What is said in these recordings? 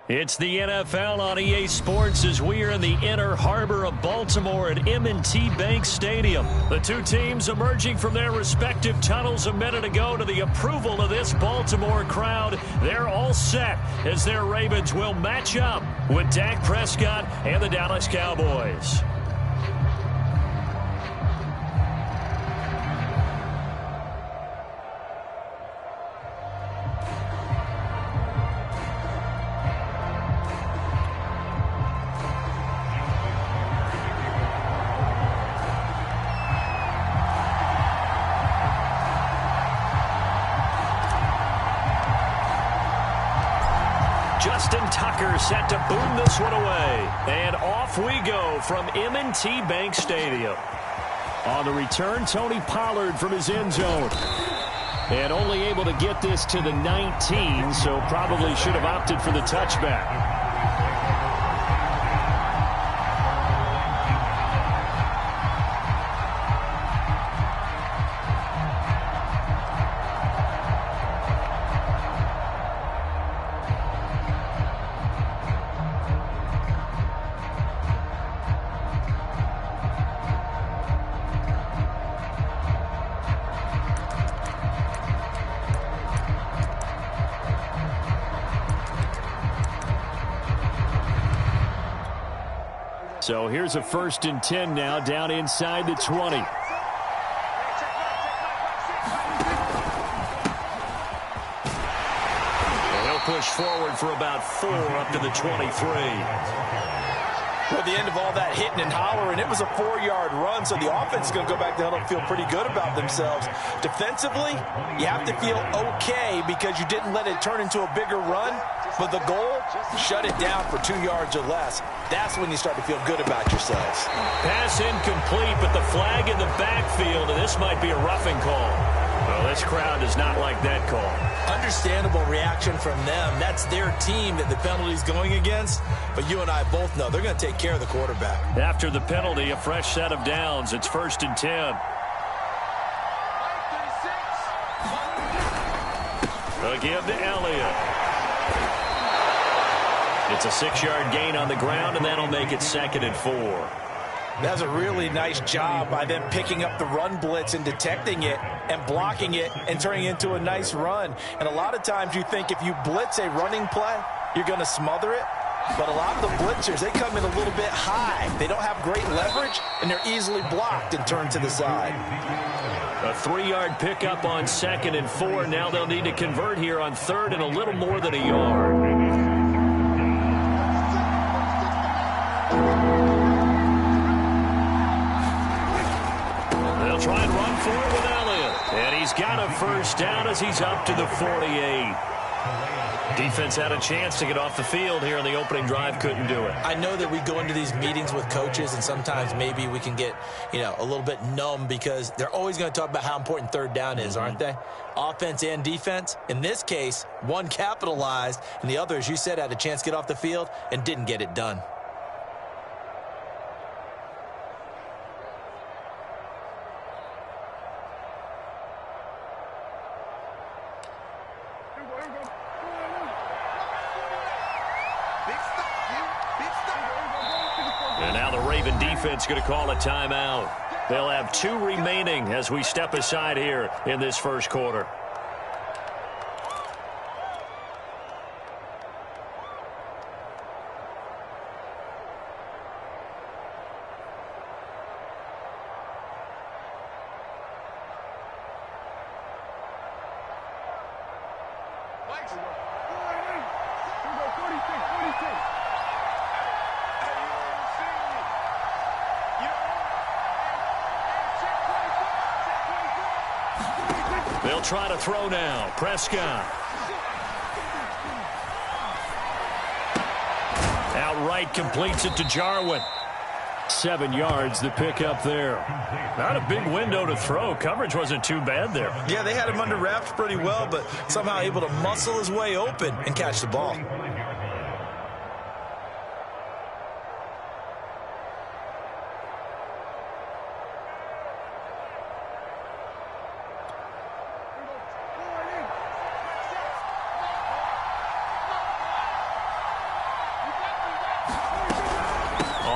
It's the NFL on EA Sports as we are in the inner harbor of Baltimore at M&T Bank Stadium. The two teams emerging from their respective tunnels a minute ago to the approval of this Baltimore crowd. They're all set as their Ravens will match up with Dak Prescott and the Dallas Cowboys. Set to boom this one away. And off we go from M&T Bank Stadium. On the return, Tony Pollard from his end zone. And only able to get this to the 19, so probably should have opted for the touchback. So here's a 1st and 10 now, down inside the 20. And he'll push forward for about 4 up to the 23. Well, at the end of all that hitting and hollering, it was a 4-yard run, so the offense is going to go back down and feel pretty good about themselves. Defensively, you have to feel okay because you didn't let it turn into a bigger run, but the goal, shut it down for 2 yards or less. That's when you start to feel good about yourselves. Pass incomplete, but the flag in the backfield, and this might be a roughing call. Well, this crowd does not like that call. Understandable reaction from them. That's their team that the penalty's going against. But you and I both know they're going to take care of the quarterback. After the penalty, a fresh set of downs. It's 1st and 10. Again to Elliott. It's a 6-yard gain on the ground, and that'll make it 2nd and 4. That's a really nice job by them picking up the run blitz and detecting it and blocking it and turning it into a nice run. And a lot of times you think if you blitz a running play, you're going to smother it. But a lot of the blitzers, they come in a little bit high. They don't have great leverage, and they're easily blocked and turned to the side. A 3-yard pickup on 2nd and 4. Now they'll need to convert here on 3rd and a little more than a yard. They'll try and run for it with Elliott. And he's got a 1st down as he's up to the 48. Defense had a chance to get off the field here in the opening drive, couldn't do it. I know that we go into these meetings with coaches, and sometimes maybe we can get, a little bit numb because they're always going to talk about how important 3rd down is, aren't they? Offense and defense. In this case, one capitalized, and the other, as you said, had a chance to get off the field and didn't get it done. Defense going to call a timeout. They'll have 2 remaining as we step aside here in this 1st quarter. They'll try to throw now. Prescott. Outright completes it to Jarwin. 7 yards, the pickup there. Not a big window to throw. Coverage wasn't too bad there. Yeah, they had him under wraps pretty well, but somehow able to muscle his way open and catch the ball.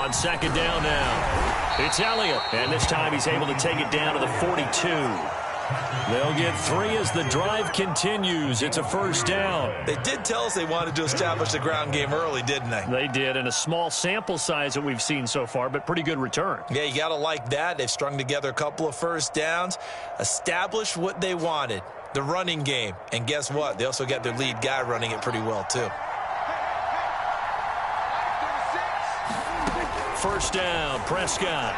On second down now, it's Elliott. And this time he's able to take it down to the 42. They'll get 3 as the drive continues. It's a first down. They did tell us they wanted to establish the ground game early, didn't they? They did, in a small sample size that we've seen so far, but pretty good return. Yeah, you got to like that. They've strung together a couple of first downs, established what they wanted, the running game. And guess what? They also got their lead guy running it pretty well, too. First down, Prescott.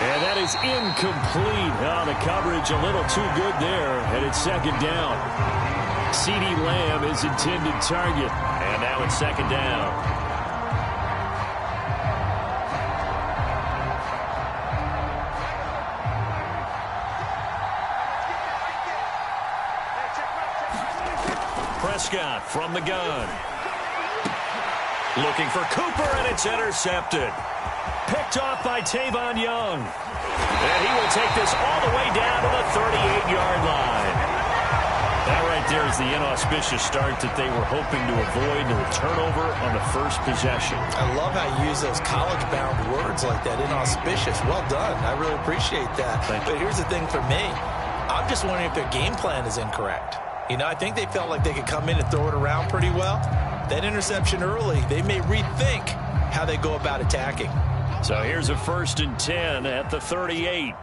And that is incomplete. Oh, the coverage a little too good there, and it's second down. CeeDee Lamb is intended target, and now it's second down. Prescott from the gun. Looking for Cooper, and it's intercepted. Picked off by Tavon Young. And he will take this all the way down to the 38-yard line. That right there is the inauspicious start that they were hoping to avoid, the turnover on the first possession. I love how you use those college-bound words like that, inauspicious. Well done. I really appreciate that. But here's the thing for me. I'm just wondering if their game plan is incorrect. You know, I think they felt like they could come in and throw it around pretty well. That interception early, they may rethink how they go about attacking. So here's a 1st and 10 at the 38.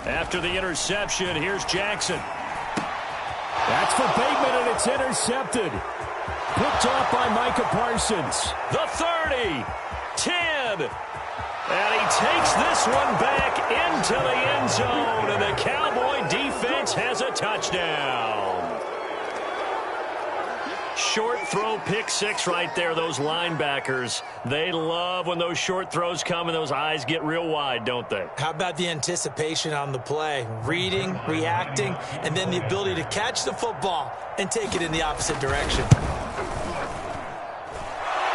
After the interception, here's Jackson. That's for Bateman, and it's intercepted. Picked off by Micah Parsons. The 30, 10. And he takes this one back into the end zone, and the Cowboy defense has a touchdown. Short throw, pick 6 right there. Those linebackers, they love when those short throws come and those eyes get real wide, don't they? How about the anticipation on the play? Reading, reacting, and then the ability to catch the football and take it in the opposite direction.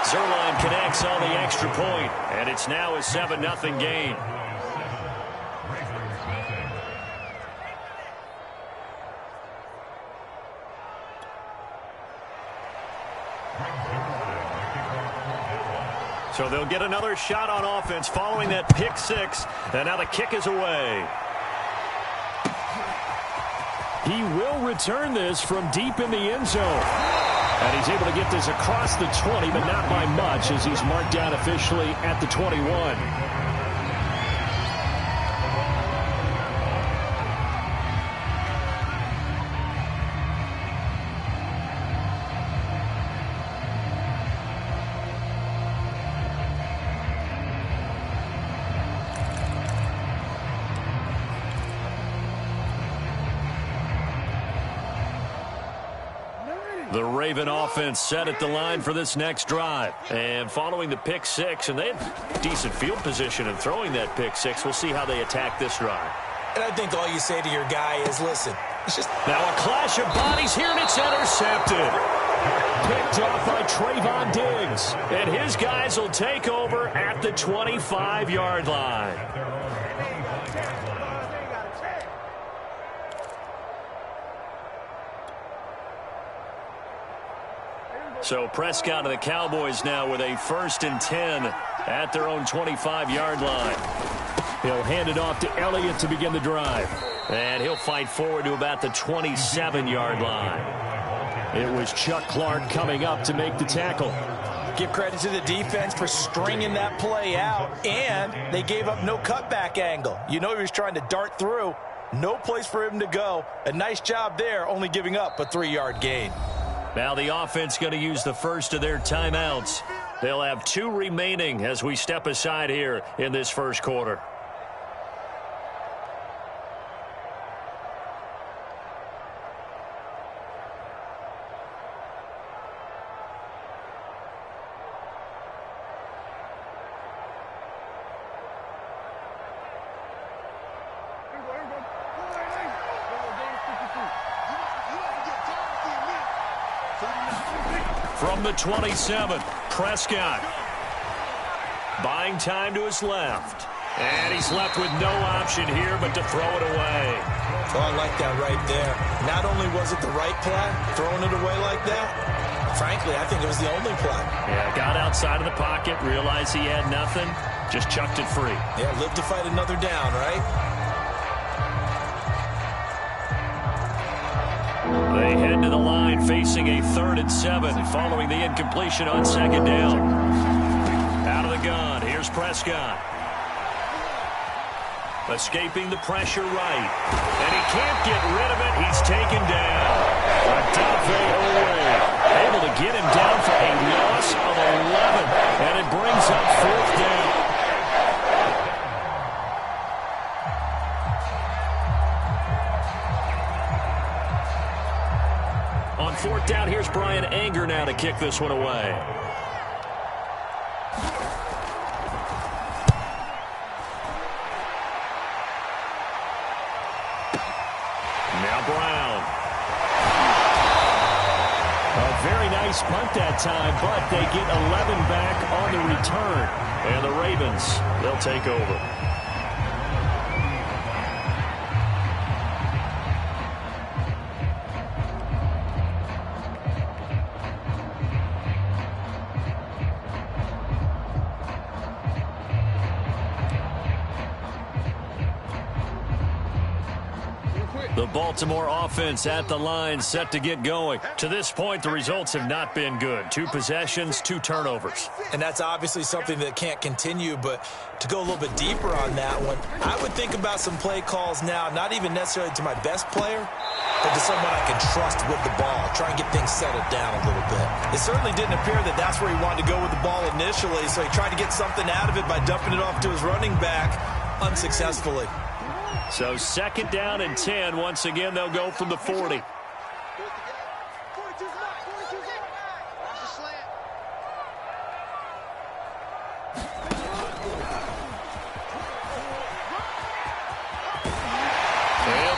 Zerline connects on the extra point, and it's now a 7-0 game. So they'll get another shot on offense following that pick 6, and now the kick is away. He will return this from deep in the end zone. And he's able to get this across the 20, but not by much, as he's marked down officially at the 21. The Raven offense set at the line for this next drive. And following the pick 6, and they had decent field position in throwing that pick 6. We'll see how they attack this drive. And I think all you say to your guy is, listen, it's just... Now a clash of bodies here, and it's intercepted. Picked off by Trayvon Diggs. And his guys will take over at the 25-yard line. So Prescott and the Cowboys now with a 1st and 10 at their own 25-yard line. He'll hand it off to Elliott to begin the drive. And he'll fight forward to about the 27-yard line. It was Chuck Clark coming up to make the tackle. Give credit to the defense for stringing that play out, and they gave up no cutback angle. You know he was trying to dart through. No place for him to go. A nice job there, only giving up a 3-yard gain. Now the offense going to use the first of their timeouts. They'll have 2 remaining as we step aside here in this first quarter. From the 27, Prescott. Buying time to his left. And he's left with no option here but to throw it away. Oh, I like that right there. Not only was it the right play, throwing it away like that, frankly, I think it was the only play. Yeah, got outside of the pocket, realized he had nothing, just chucked it free. Yeah, live to fight another down, right? They head to the line facing a 3rd and 7 following the incompletion on 2nd down. Out of the gun, here's Prescott. Escaping the pressure right. And he can't get rid of it. He's taken down. Able to get him down for a loss of 11. And it brings up 4th down. On 4th down, here's Brian Anger now to kick this one away. Now Brown. A very nice punt that time, but they get 11 back on the return. And the Ravens, they'll take over. The Baltimore offense at the line, set to get going. To this point, the results have not been good. 2 possessions, 2 turnovers. And that's obviously something that can't continue, but to go a little bit deeper on that one, I would think about some play calls now, not even necessarily to my best player, but to someone I can trust with the ball. Try and get things settled down a little bit. It certainly didn't appear that that's where he wanted to go with the ball initially, so he tried to get something out of it by dumping it off to his running back unsuccessfully. So 2nd down and 10. Once again, they'll go from the 40. They'll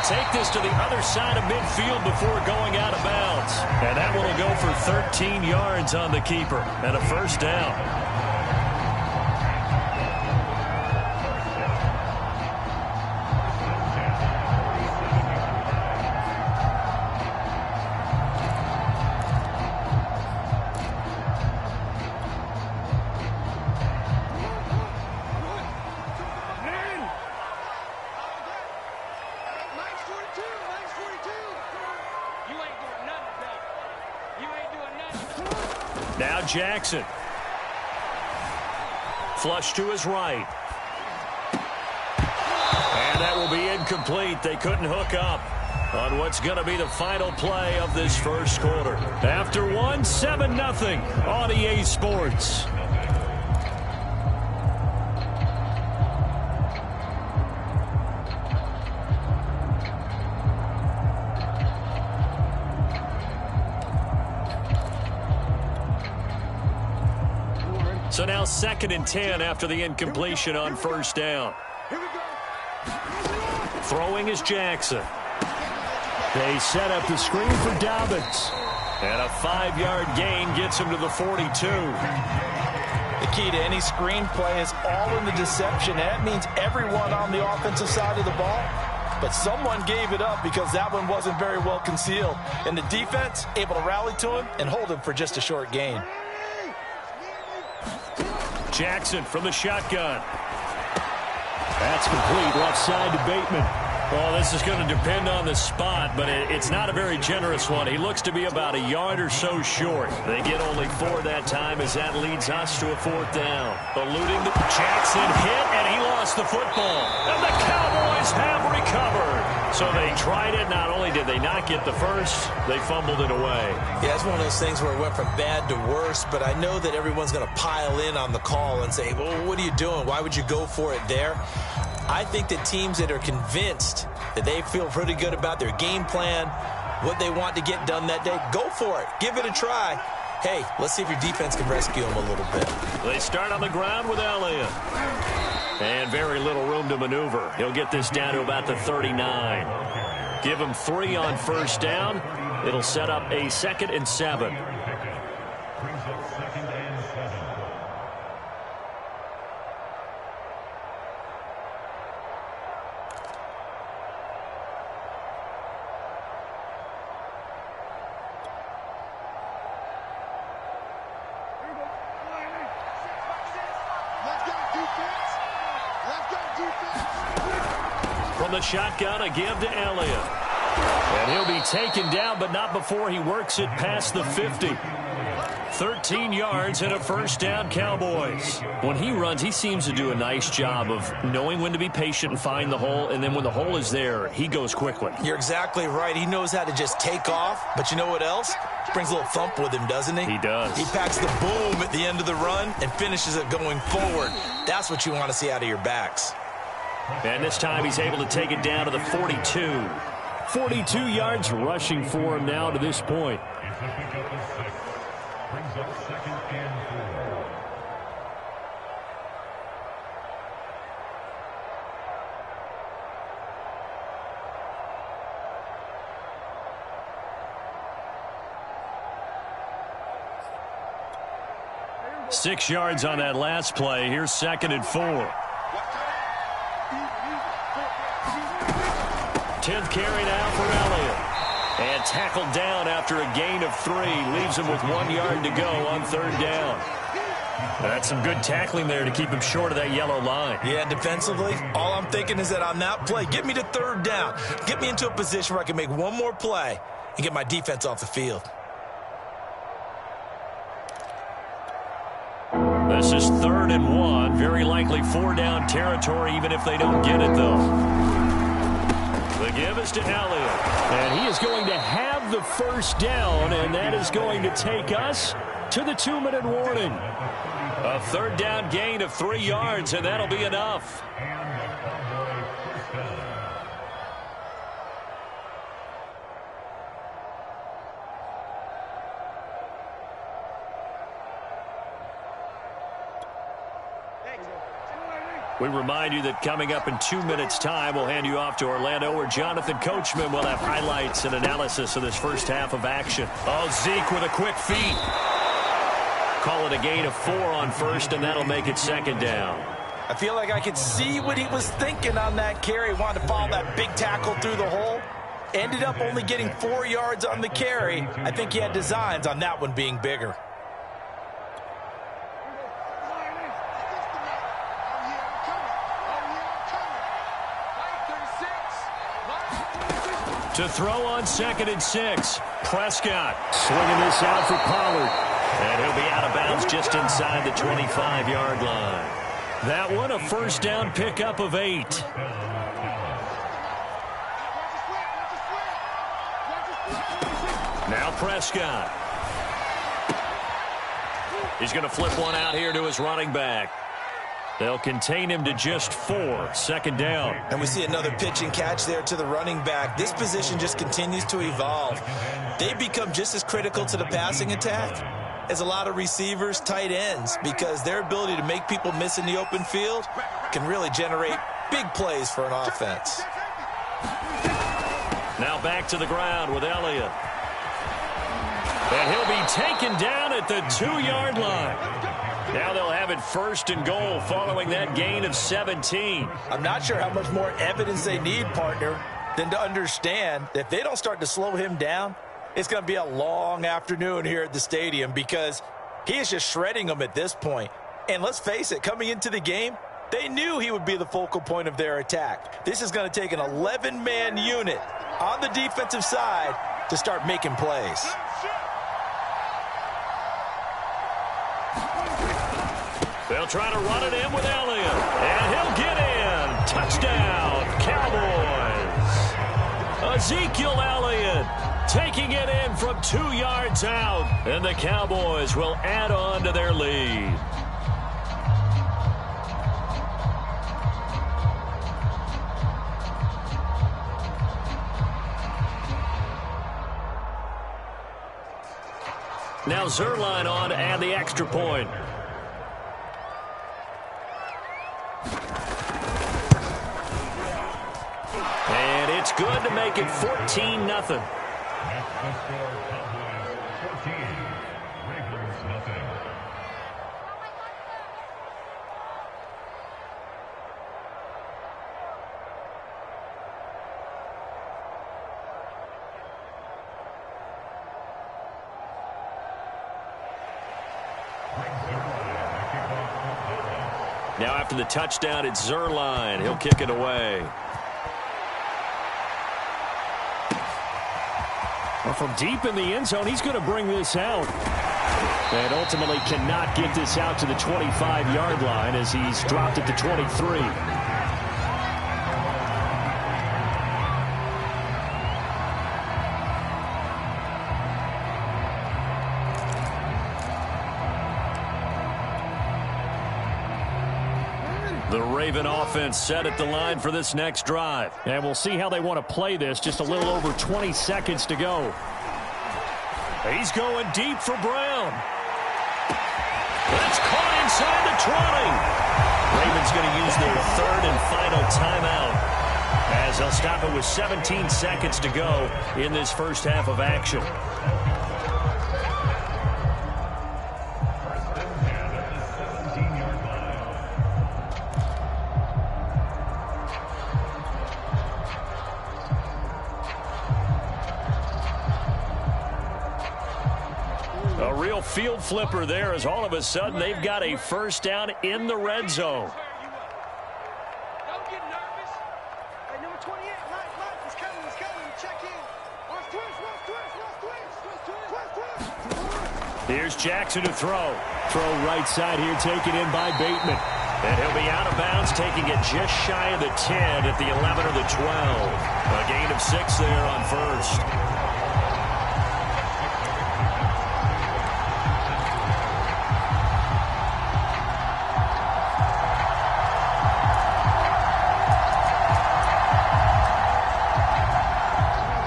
take this to the other side of midfield before going out of bounds. And that one will go for 13 yards on the keeper and a 1st down. Now Jackson. Flush to his right. And that will be incomplete. They couldn't hook up on what's going to be the final play of this 1st quarter. After 1, 7-0 on EA Sports. So now 2nd and 10 after the incompletion on 1st down. Throwing is Jackson. They set up the screen for Dobbins. And a 5-yard gain gets him to the 42. The key to any screen play is all in the deception. That means everyone on the offensive side of the ball. But someone gave it up because that one wasn't very well concealed. And the defense able to rally to him and hold him for just a short gain. Jackson from the shotgun. That's complete. Left side to Bateman. Well, this is going to depend on the spot, but it's not a very generous one. He looks to be about a yard or so short. They get only 4 that time as that leads us to a 4th down. Eluding the Jackson hit, and he lost the football. And the Cowboys have recovered. So they tried it. Not only did they not get the first, they fumbled it away. Yeah, it's one of those things where it went from bad to worse, but I know that everyone's going to pile in on the call and say, well, what are you doing? Why would you go for it there? I think that teams that are convinced that they feel pretty good about their game plan, what they want to get done that day, go for it. Give it a try. Hey, let's see if your defense can rescue them a little bit. They start on the ground with Elliott. And very little room to maneuver. He'll get this down to about the 39. Give him 3 on 1st down. It'll set up a 2nd and 7. the shotgun, a give to Elliott. And he'll be taken down, but not before he works it past the 50. 13 yards and a first down, Cowboys. When he runs, he seems to do a nice job of knowing when to be patient and find the hole, and then when the hole is there, he goes quickly. You're exactly right. He knows how to just take off, but you know what else? Brings a little thump with him, doesn't he? He does. He packs the boom at the end of the run and finishes it going forward. That's what you want to see out of your backs. And this time he's able to take it down to the 42. 42 yards rushing for him now to this point. Brings up 2nd and 4. Six yards on that last play. Here's 2nd and 4. 10th carry now for Elliott. And tackled down after a gain of 3. Leaves him with 1 yard to go on 3rd down. That's some good tackling there to keep him short of that yellow line. Yeah, defensively, all I'm thinking is that on that play, get me to 3rd down. Get me into a position where I can make one more play and get my defense off the field. This is 3rd and 1. Very likely 4-down territory, even if they don't get it, though. The give is to Elliott. And he is going to have the first down, and that is going to take us to the 2-minute warning. A 3rd down gain of 3 yards, and that'll be enough. We remind you that coming up in 2 minutes' time, we'll hand you off to Orlando, where Jonathan Coachman will have highlights and analysis of this first half of action. Oh, Zeke with a quick feed. Call it a gain of 4 on 1st, and that'll make it 2nd down. I feel like I could see what he was thinking on that carry. Wanted to follow that big tackle through the hole. Ended up only getting 4 yards on the carry. I think he had designs on that one being bigger. To throw on 2nd and 6. Prescott swinging this out for Pollard. And he'll be out of bounds just inside the 25-yard line. That one a first down pickup of 8. Now Prescott. He's going to flip one out here to his running back. They'll contain him to just 4. 2nd down. And we see another pitch and catch there to the running back. This position just continues to evolve. They become just as critical to the passing attack as a lot of receivers, tight ends, because their ability to make people miss in the open field can really generate big plays for an offense. Now back to the ground with Elliott. And he'll be taken down at the 2-yard line. Now they'll have it 1st and goal following that gain of 17. I'm not sure how much more evidence they need, partner, than to understand that if they don't start to slow him down, it's going to be a long afternoon here at the stadium, because he is just shredding them at this point. And let's face it, coming into the game, they knew he would be the focal point of their attack. This is going to take an 11-man unit on the defensive side to start making plays. They'll try to run it in with Elliott. And he'll get in. Touchdown, Cowboys. Ezekiel Elliott taking it in from 2 yards out. And the Cowboys will add on to their lead. Now Zerline on to add the extra point. And it's good to make it 14-0. Now after the touchdown, it's Zerline. He'll kick it away. Well, from deep in the end zone, he's going to bring this out. And ultimately cannot get this out to the 25-yard line as he's dropped at the 23. The Raven offense set at the line for this next drive. And we'll see how they want to play this. Just a little over 20 seconds to go. He's going deep for Brown. That's caught inside the 20. Ravens going to use their third and final timeout as they'll stop it with 17 seconds to go in this first half of action. A real field flipper there as all of a sudden they've got a first down in the red zone. Don't get nervous. Hey, number 28, Mike, he's coming. Check in. Let's twist. Here's Jackson to throw. Throw right side here, taken in by Bateman. And he'll be out of bounds, taking it just shy of the 10 at the 11 or the 12. A gain of 6 there on first.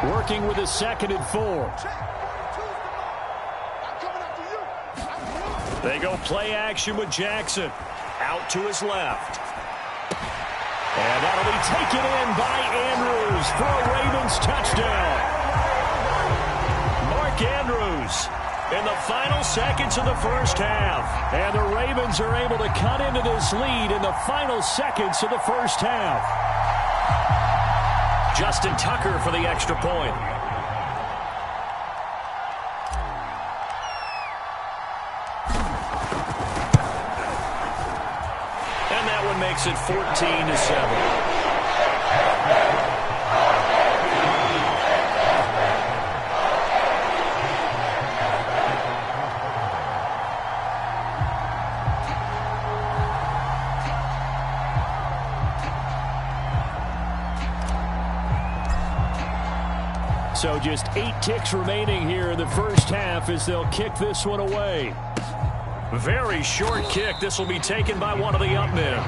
Working with a 2nd and 4. They go play action with Jackson. Out to his left. And that'll be taken in by Andrews for a Ravens touchdown. Mark Andrews in the final seconds of the first half. And the Ravens are able to cut into this lead in the final seconds of the first half. Justin Tucker for the extra point. And that one makes it 14-7. So just 8 ticks remaining here in the first half as they'll kick this one away. Very short kick. This will be taken by one of the up men.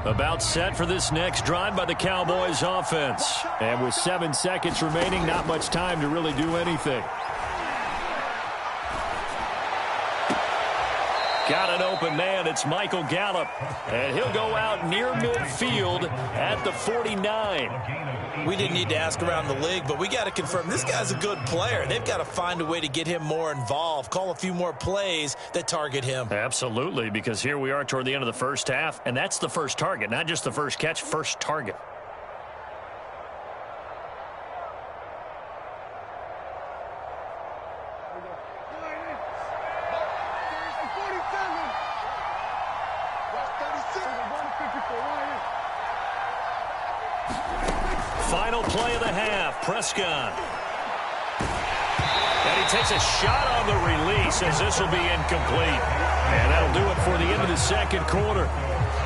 About set for this next drive by the Cowboys offense. And with 7 seconds remaining, not much time to really do anything. Got an open man. It's Michael Gallup. And he'll go out near midfield at the 49. We didn't need to ask around the league, but we got to confirm this guy's a good player. They've got to find a way to get him more involved, call a few more plays that target him. Absolutely, because here we are toward the end of the first half, and that's the first target, not just the first catch, first target. Final play of the half, Prescott. And he takes a shot on the release as this will be incomplete. And that'll do it for the end of the second quarter.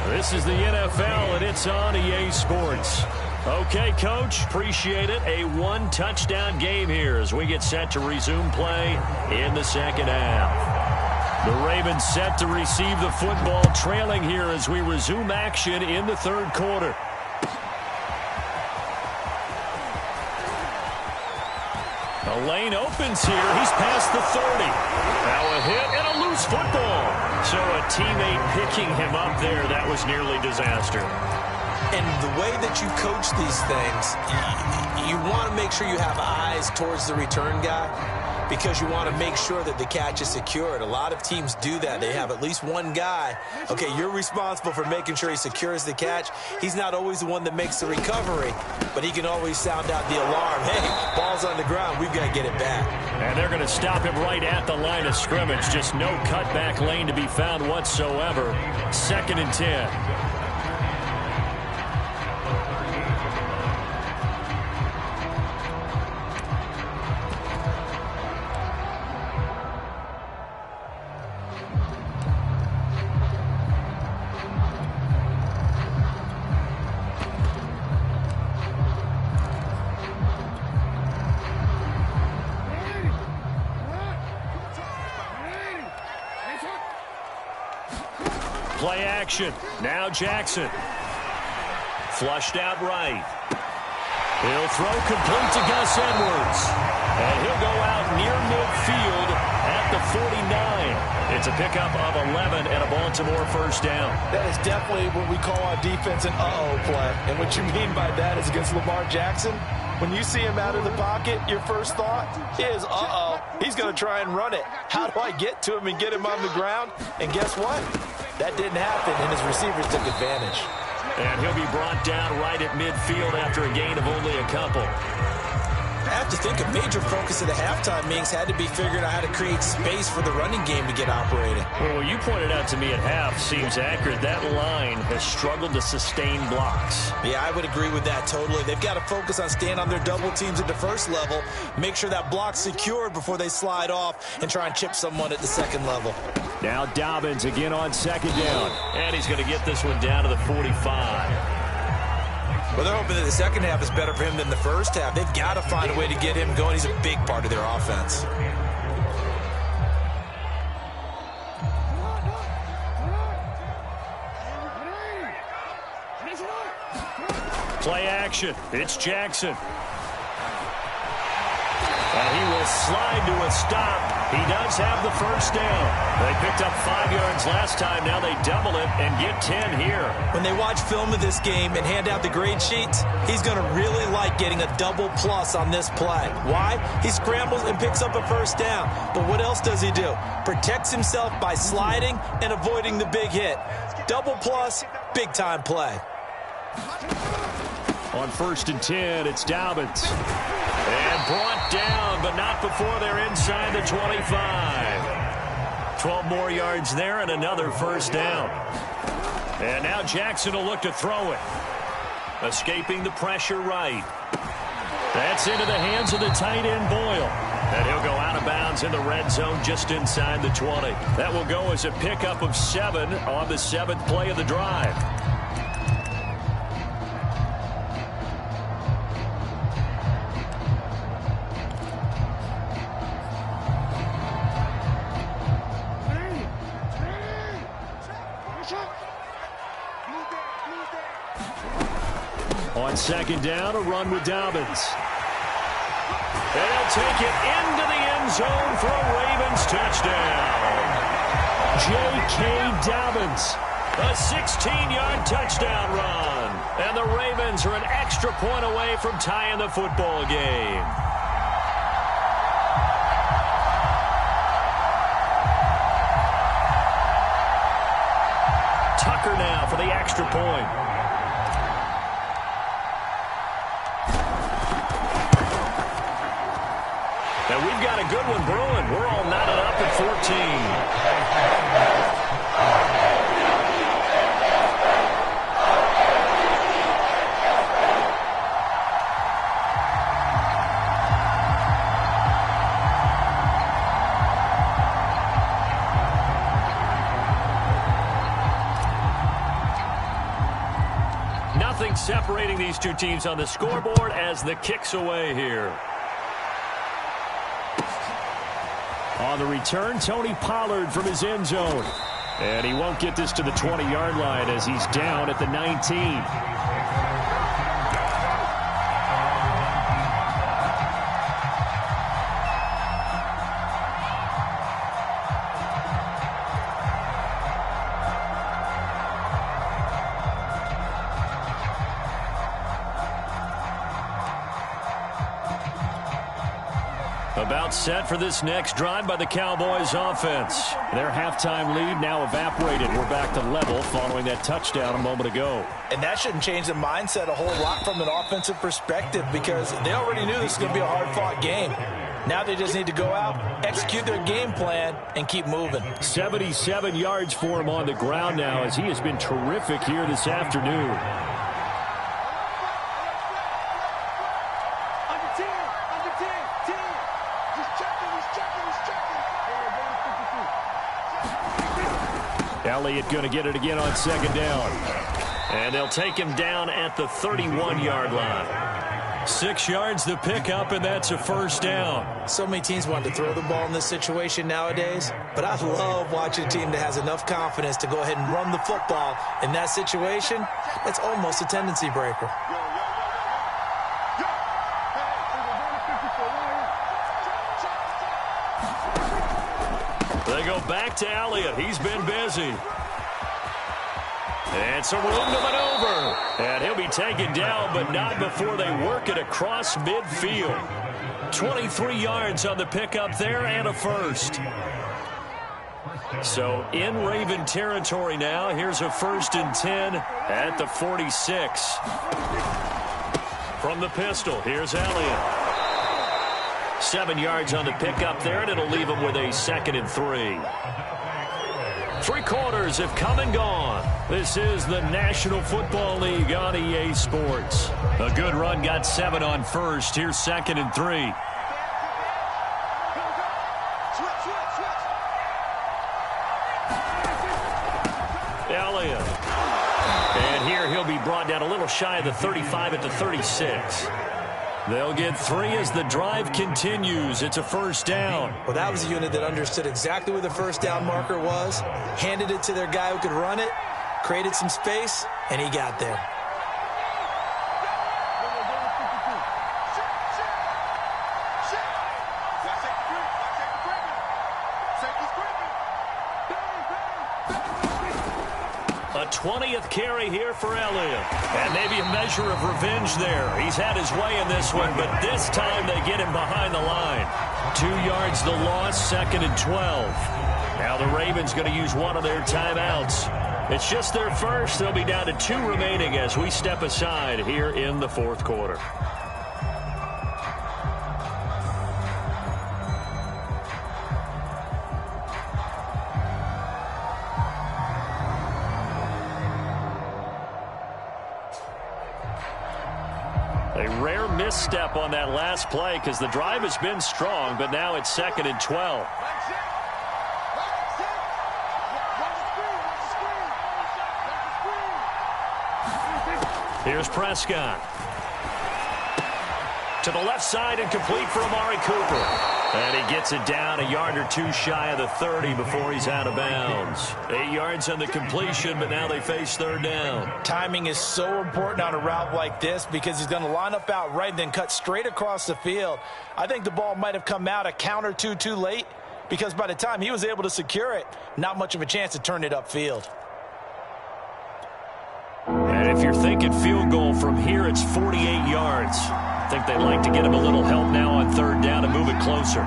This is the NFL, and it's on EA Sports. Okay, Coach. Appreciate it. A one-touchdown game here as we get set to resume play in the second half. The Ravens set to receive the football, trailing here as we resume action in the third quarter. The lane opens here. He's past the 30. Now a hit and a loose football. So a teammate picking him up there. That was nearly disaster. And the way that you coach these things, you want to make sure you have eyes towards the return guy because you want to make sure that the catch is secured. A lot of teams do that. They have at least one guy. Okay, you're responsible for making sure he secures the catch. He's not always the one that makes the recovery, but he can always sound out the alarm. Hey, ball's on the ground. We've got to get it back. And they're going to stop him right at the line of scrimmage. Just no cutback lane to be found whatsoever. 2nd and 10. Play action. Now Jackson. Flushed out right. He'll throw complete to Gus Edwards. And he'll go out near midfield at the 49. It's a pickup of 11 and a Baltimore first down. That is definitely what we call on defense an uh-oh play. And what you mean by that is against Lamar Jackson, when you see him out of the pocket, your first thought is, uh-oh, he's going to try and run it. How do I get to him and get him on the ground? And guess what? That didn't happen, and his receivers took advantage. And he'll be brought down right at midfield after a gain of only a couple. I have to think a major focus of the halftime meetings had to be figuring out how to create space for the running game to get operating. Well, what you pointed out to me at half seems accurate. That line has struggled to sustain blocks. Yeah, I would agree with that totally. They've got to focus on staying on their double teams at the first level, make sure that block's secured before they slide off and try and chip someone at the second level. Now Dobbins again on 2nd down. And he's going to get this one down to the 45. Well, they're hoping that the second half is better for him than the first half. They've got to find a way to get him going. He's a big part of their offense. Play action. It's Jackson. And he will slide to a stop. He does have the first down. They picked up 5 yards last time. Now they double it and get 10 here. When they watch film of this game and hand out the grade sheets, he's going to really like getting a double plus on this play. Why? He scrambles and picks up a first down. But what else does he do? Protects himself by sliding and avoiding the big hit. Double plus, big time play. On 1st and 10, it's Dobbins. And brought down, but not before they're inside the 25. 12 more yards there and another first down. And now Jackson will look to throw it. Escaping the pressure right. That's into the hands of the tight end Boyle. And he'll go out of bounds in the red zone just inside the 20. That will go as a pickup of 7 on the 7th play of the drive. On 2nd down, a run with Dobbins. They'll take it into the end zone for a Ravens touchdown. J.K. Dobbins, a 16-yard touchdown run. And the Ravens are an extra point away from tying the football game. Tucker now for the extra point. And we've got a good one brewing. We're all knotted up at 14. Nothing separates separating these two teams on the scoreboard as the kick's away here. On the return, Tony Pollard from his end zone. And he won't get this to the 20-yard line as he's down at the 19. About set for this next drive by the Cowboys offense. Their halftime lead now evaporated. We're back to level following that touchdown a moment ago. And that shouldn't change the mindset a whole lot from an offensive perspective because they already knew this was going to be a hard-fought game. Now they just need to go out, execute their game plan, and keep moving. 77 yards for him on the ground now as he has been terrific here this afternoon. Elliott going to get it again on second down. And they'll take him down at the 31-yard line. 6 yards the pickup, and that's a first down. So many teams want to throw the ball in this situation nowadays, but I love watching a team that has enough confidence to go ahead and run the football in that situation. That's almost a tendency breaker. They go back to Elliott. He's been busy. And some room to maneuver. And he'll be taken down, but not before they work it across midfield. 23 yards on the pickup there and a first. So in Raven territory now. Here's a 1st and 10 at the 46. From the pistol, here's Elliott. 7 yards on the pickup there, and it'll leave him with a 2nd and 3. 3 quarters have come and gone. This is the National Football League on EA Sports. A good run got 7 on first. Here's 2nd and 3. Elliott. And here he'll be brought down a little shy of the 35 at the 36. They'll get 3 as the drive continues. It's a first down. Well, that was a unit that understood exactly where the first down marker was, handed it to their guy who could run it, created some space, and he got there. A 20th carry here for Elliott. And maybe a measure of revenge there. He's had his way in this one, but this time they get him behind the line. 2 yards the loss, 2nd and 12. Now the Ravens going to use one of their timeouts. It's just their first. They'll be down to 2 remaining as we step aside here in the 4th quarter. A rare misstep on that last play because the drive has been strong, but now it's 2nd and 12. Here's Prescott. To the left side and complete for Amari Cooper. And he gets it down a yard or 2 shy of the 30 before he's out of bounds. 8 yards on the completion, but now they face 3rd down. Timing is so important on a route like this because he's going to line up out right and then cut straight across the field. I think the ball might have come out a count or 2 too late because by the time he was able to secure it, not much of a chance to turn it upfield. And if you're thinking field goal from here, it's 48 yards. I think they'd like to get him a little help now on 3rd down and move it closer.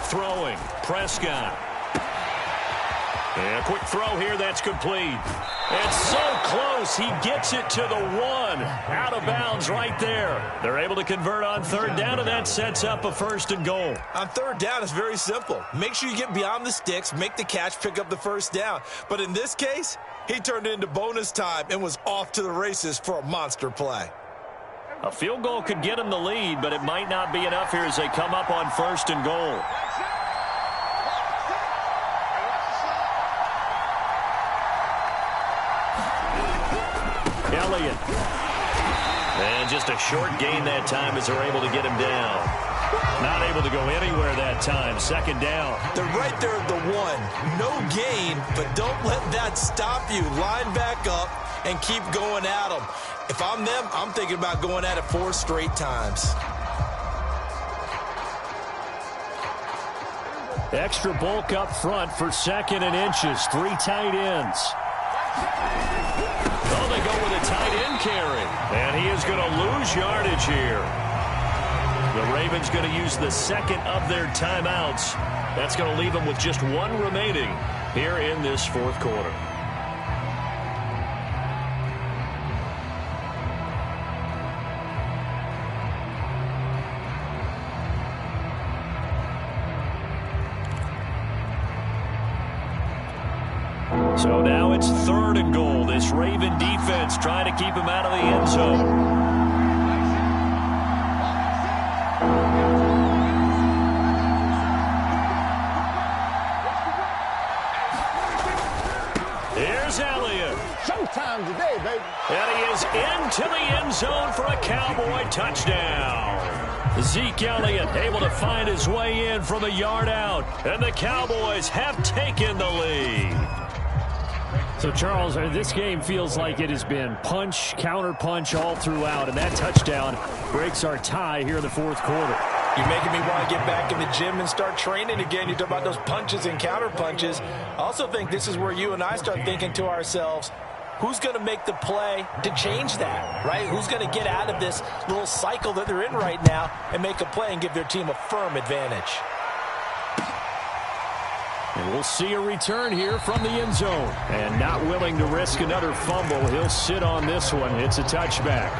Throwing, Prescott. And a quick throw here, that's complete. It's so close, he gets it to the 1. Out of bounds right there. They're able to convert on 3rd down, and that sets up a 1st and goal. On 3rd down, it's very simple. Make sure you get beyond the sticks, make the catch, pick up the 1st down. But in this case, he turned it into bonus time and was off to the races for a monster play. A field goal could get them the lead, but it might not be enough here as they come up on 1st and goal. Elliott. And just a short gain that time as they're able to get him down. Not able to go anywhere that time. 2nd down. They're right there at the 1. No gain, but don't let that stop you. Line back up and keep going at them. If I'm them, I'm thinking about going at it 4 straight times. Extra bulk up front for 2nd and inches. 3 tight ends. Oh, they go with a tight end carry. And he is going to lose yardage here. The Ravens going to use the 2nd of their timeouts. That's going to leave them with just 1 remaining here in this 4th quarter. So now it's 3rd and goal. This Raven defense trying to keep him out of the end zone. Here's Elliott. Showtime today, baby. And he is into the end zone for a Cowboy touchdown. Zeke Elliott able to find his way in from a yard out. And the Cowboys have taken the lead. So, Charles, this game feels like it has been punch, counter-punch all throughout, and that touchdown breaks our tie here in the 4th quarter. You're making me want to get back in the gym and start training again. You talk about those punches and counter punches. I also think this is where you and I start thinking to ourselves, who's going to make the play to change that, right? Who's going to get out of this little cycle that they're in right now and make a play and give their team a firm advantage? And we'll see a return here from the end zone. And not willing to risk another fumble, he'll sit on this one. It's a touchback.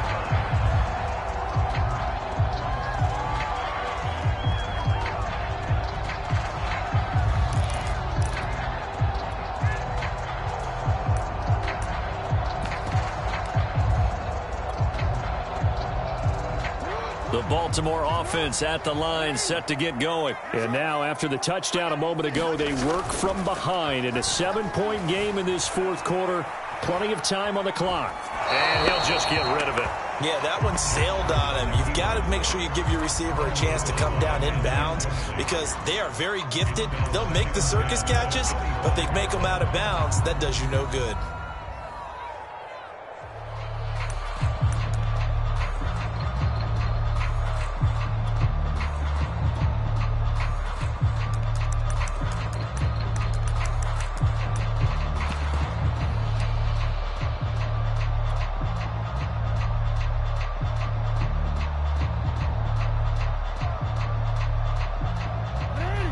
The Baltimore offense at the line, set to get going. And now, after the touchdown a moment ago, they work from behind in a 7-point game in this 4th quarter. Plenty of time on the clock. And he'll just get rid of it. Yeah, that one sailed on him. You've got to make sure you give your receiver a chance to come down inbounds because they are very gifted. They'll make the circus catches, but they make them out of bounds. That does you no good.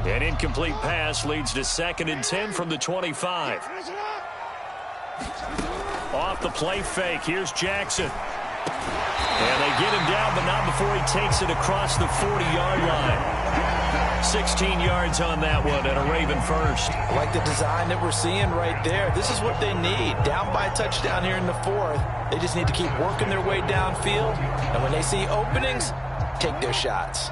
An incomplete pass leads to 2nd and 10 from the 25. Off the play fake. Here's Jackson. And they get him down, but not before he takes it across the 40-yard line. 16 yards on that one and a Raven first. I like the design that we're seeing right there. This is what they need. Down by a touchdown here in the 4th. They just need to keep working their way downfield. And when they see openings, take their shots.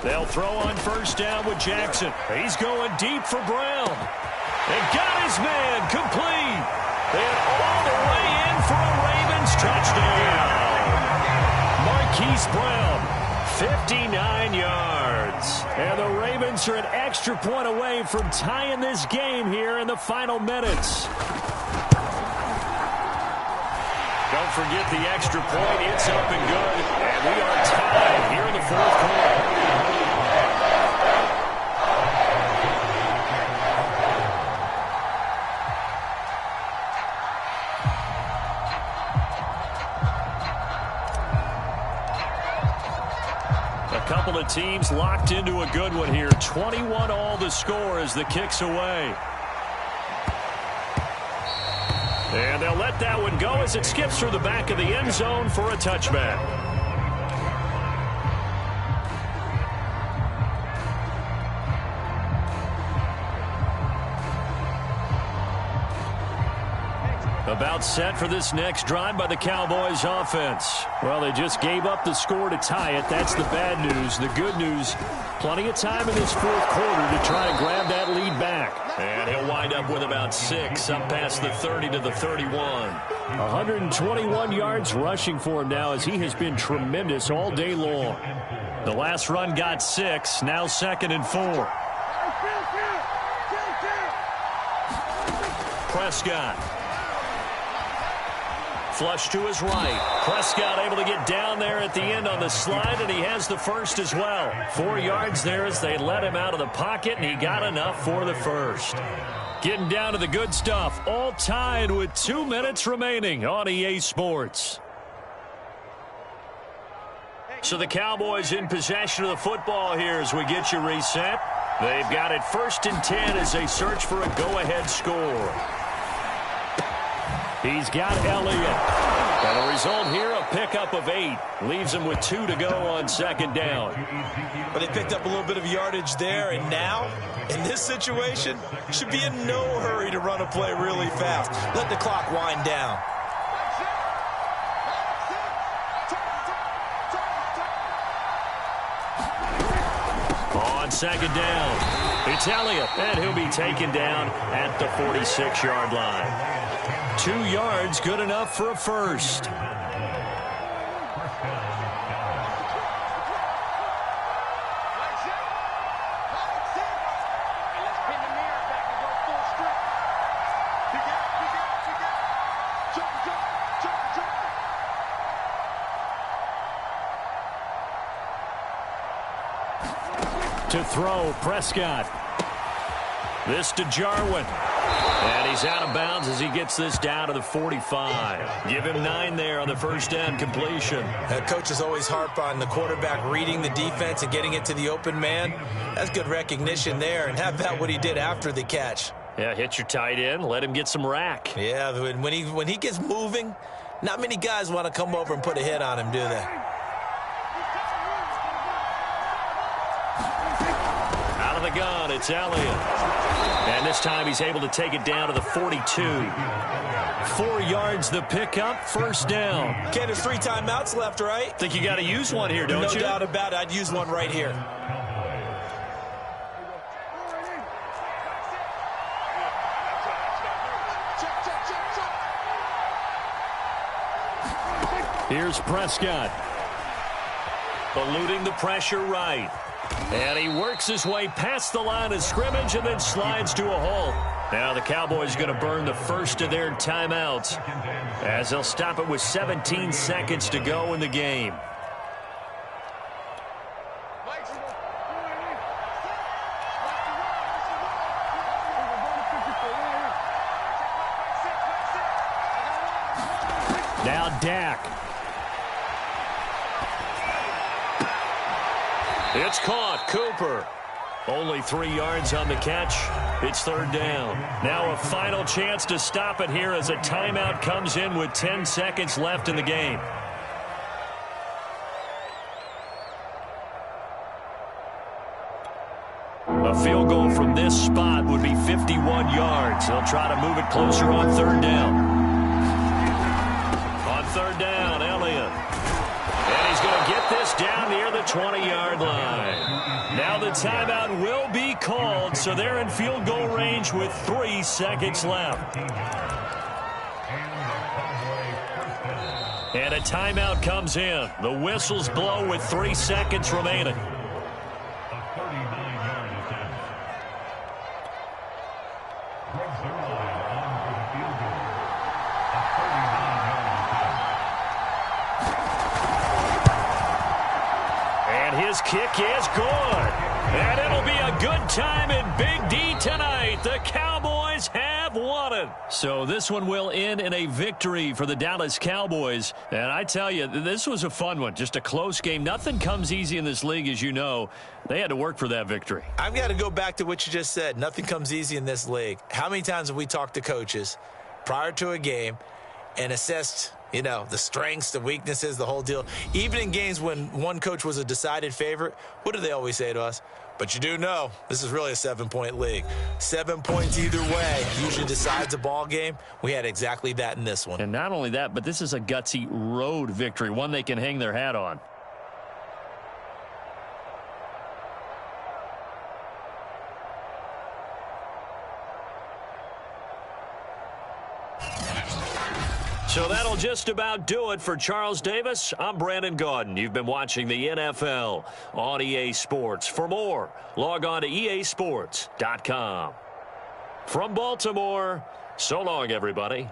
They'll throw on 1st down with Jackson. He's going deep for Brown. And got his man complete. And all the way in for a Ravens touchdown. Marquise Brown, 59 yards. And the Ravens are an extra point away from tying this game here in the final minutes. Don't forget the extra point. It's up and good. And we are tied here in the 4th quarter. Couple of teams locked into a good one here. 21 all the score as the kick's away. And they'll let that one go as it skips through the back of the end zone for a touchback. About set for this next drive by the Cowboys offense. Well, they just gave up the score to tie it. That's the bad news. The good news, plenty of time in this fourth quarter to try and grab that lead back. And he'll wind up with about 6 up past the 30 to the 31. 121 yards rushing for him now as he has been tremendous all day long. The last run got 6, now 2nd and 4. Prescott. Flush to his right. Prescott able to get down there at the end on the slide, and he has the first as well. 4 yards there as they let him out of the pocket, and he got enough for the first. Getting down to the good stuff. All tied with 2 minutes remaining on EA Sports. So the Cowboys in possession of the football here as we get you reset. They've got it 1st and 10 as they search for a go-ahead score. He's got Elliott. And the result here, a pickup of 8. Leaves him with 2 to go on 2nd down. But they picked up a little bit of yardage there, and now, in this situation, should be in no hurry to run a play really fast. Let the clock wind down. On 2nd down, it's Elliott, and he'll be taken down at the 46-yard line. 2 yards, good enough for a first. To throw, Prescott. This to Jarwin. And he's out of bounds as he gets this down to the 45. Give him 9 there on the first down completion. Coaches always harp on the quarterback reading the defense and getting it to the open man. That's good recognition there. And how about what he did after the catch? Yeah, hit your tight end. Let him get some rack. Yeah, when he gets moving, not many guys want to come over and put a hit on him, do they? Out of the gun, it's Elliott. And this time he's able to take it down to the 42. 4 yards the pickup, 1st down. Okay, there's 3 timeouts left, right? Think you got to use one here, don't you? No doubt about it. I'd use one right here. Here's Prescott. Eluding the pressure right. And he works his way past the line of scrimmage and then slides to a halt. Now the Cowboys going to burn the first of their timeouts as they'll stop it with 17 seconds to go in the game. Now Dak. It's caught. Cooper. Only 3 yards on the catch. It's 3rd down. Now a final chance to stop it here as a timeout comes in with 10 seconds left in the game. A field goal from this spot would be 51 yards. They'll try to move it closer on 3rd down. On 3rd down, Elliott. And he's going to get this down near the 20-yard line. Now the timeout will be called, so they're in field goal range with 3 seconds left. And a timeout comes in. The whistles blow with 3 seconds remaining. His kick is good. And it'll be a good time in Big D tonight. The Cowboys have won it. So this one will end in a victory for the Dallas Cowboys. And I tell you, this was a fun one. Just a close game. Nothing comes easy in this league, as you know. They had to work for that victory. I've got to go back to what you just said. Nothing comes easy in this league. How many times have we talked to coaches prior to a game and assessed, you know, the strengths, the weaknesses, the whole deal? Even in games when one coach was a decided favorite, what do they always say to us? But you do know this is really a 7-point league. 7 points either way usually decides a ball game. We had exactly that in this one. And not only that, but this is a gutsy road victory, one they can hang their hat on. So that'll just about do it for Charles Davis. I'm Brandon Gaudin. You've been watching the NFL on EA Sports. For more, log on to easports.com. From Baltimore, so long, everybody.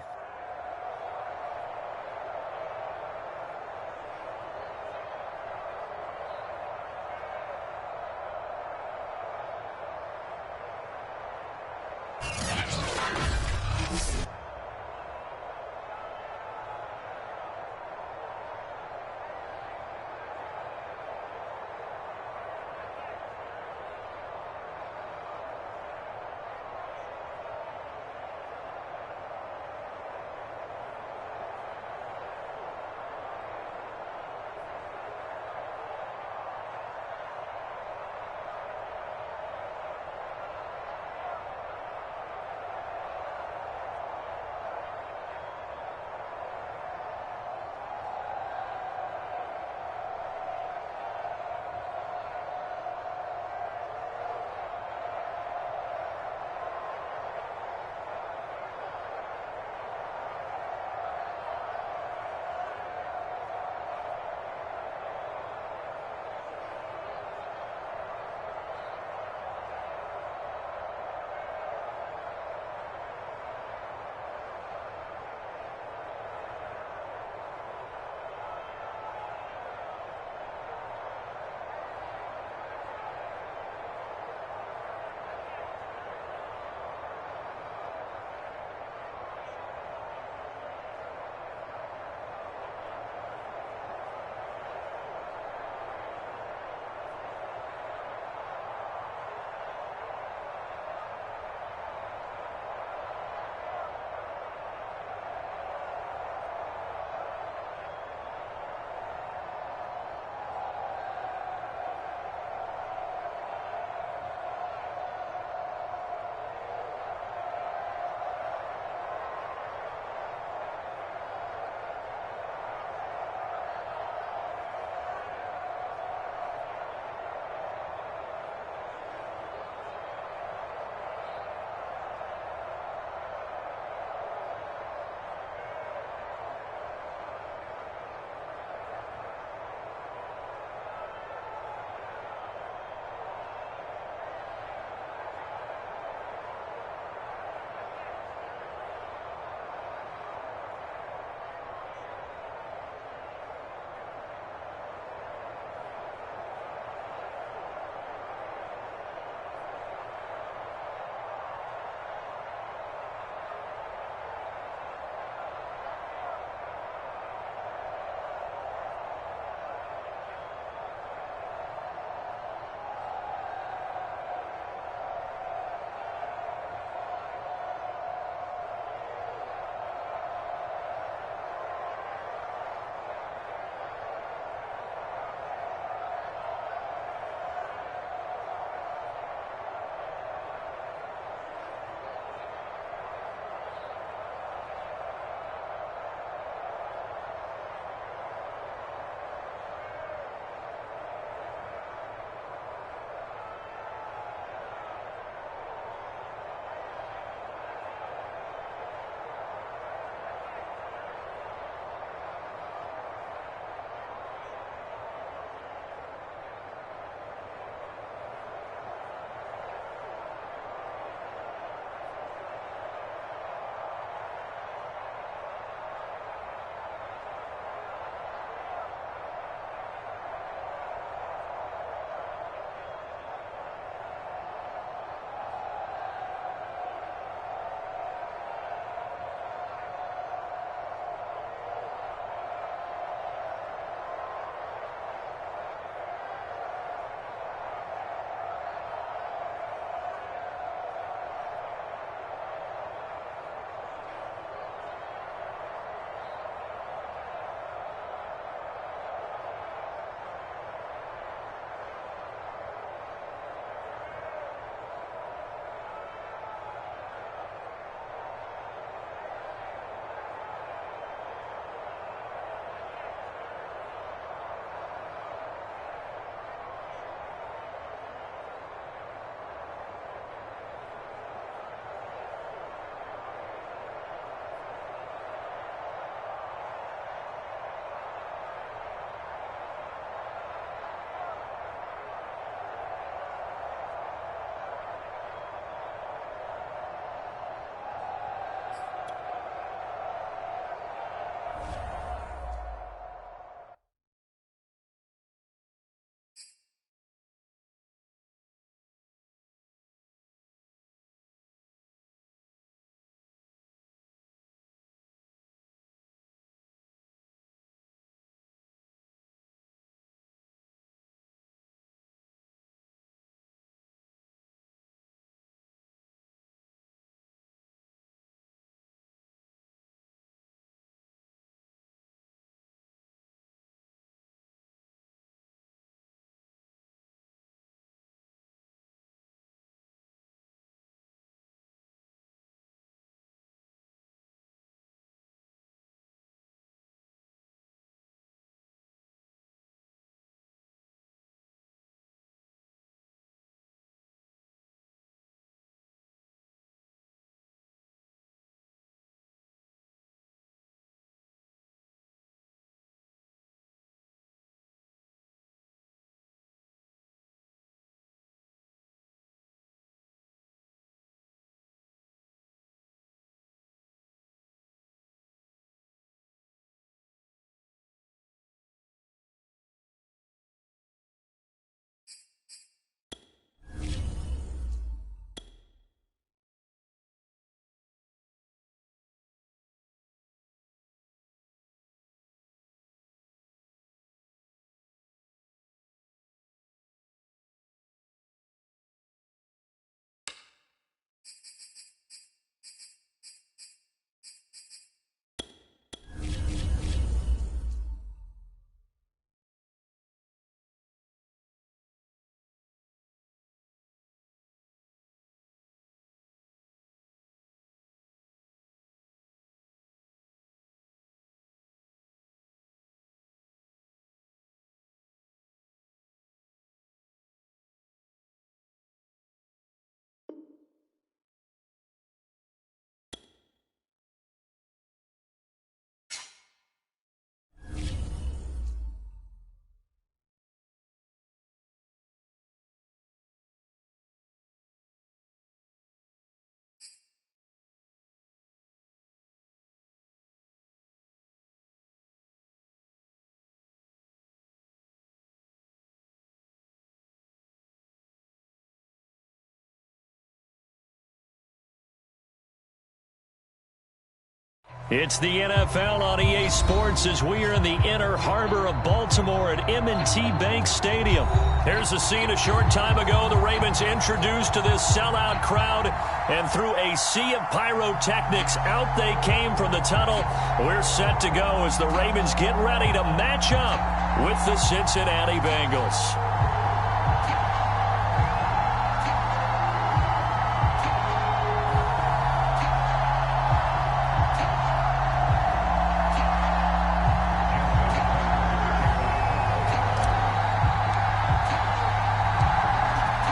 It's the NFL on EA Sports as we are in the inner harbor of Baltimore at M&T Bank Stadium. Here's a scene a short time ago. The Ravens introduced to this sellout crowd, and through a sea of pyrotechnics, out they came from the tunnel. We're set to go as the Ravens get ready to match up with the Cincinnati Bengals.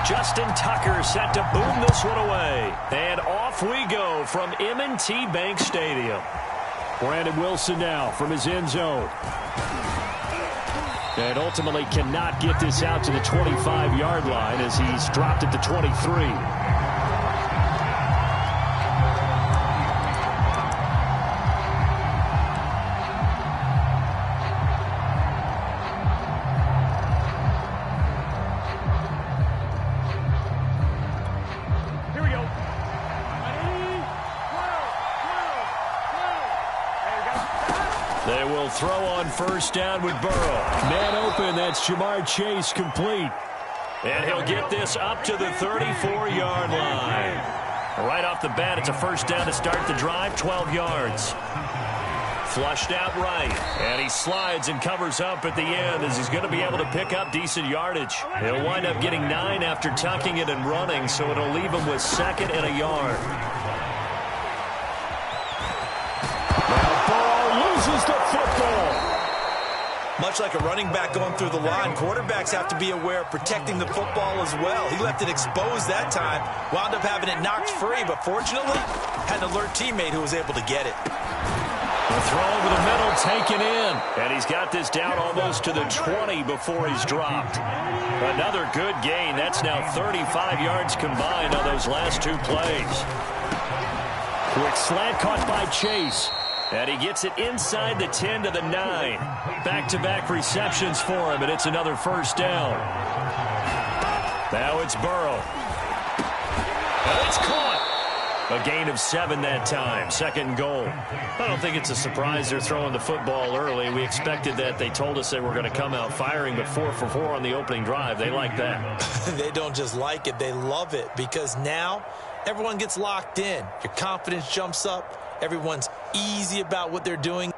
Justin Tucker set to boom this one away. And off we go from M&T Bank Stadium. Brandon Wilson now from his end zone. And ultimately cannot get this out to the 25-yard line as he's dropped at the 23. They will throw on first down with Burrow. Man open, that's Jamar Chase complete. And he'll get this up to the 34-yard line. Right off the bat, it's a first down to start the drive, 12 yards. Flushed out right, and he slides and covers up at the end as he's going to be able to pick up decent yardage. He'll wind up getting 9 after tucking it and running, so it'll leave him with 2nd and a yard. Loses the football. Much like a running back going through the line, quarterbacks have to be aware of protecting the football as well. He left it exposed that time, wound up having it knocked free, but fortunately, had an alert teammate who was able to get it. The throw over the middle, taken in. And he's got this down almost to the 20 before he's dropped. Another good gain. That's now 35 yards combined on those last 2 plays. Quick slant caught by Chase. And he gets it inside the 10 to the 9. Back-to-back receptions for him, and it's another first down. Now it's Burrow. And it's caught. A gain of 7 that time. 2nd goal. I don't think it's a surprise they're throwing the football early. We expected that. They told us they were going to come out firing, but 4 for 4 on the opening drive. They like that. They don't just like it. They love it because now everyone gets locked in. Your confidence jumps up. Everyone's easy about what they're doing.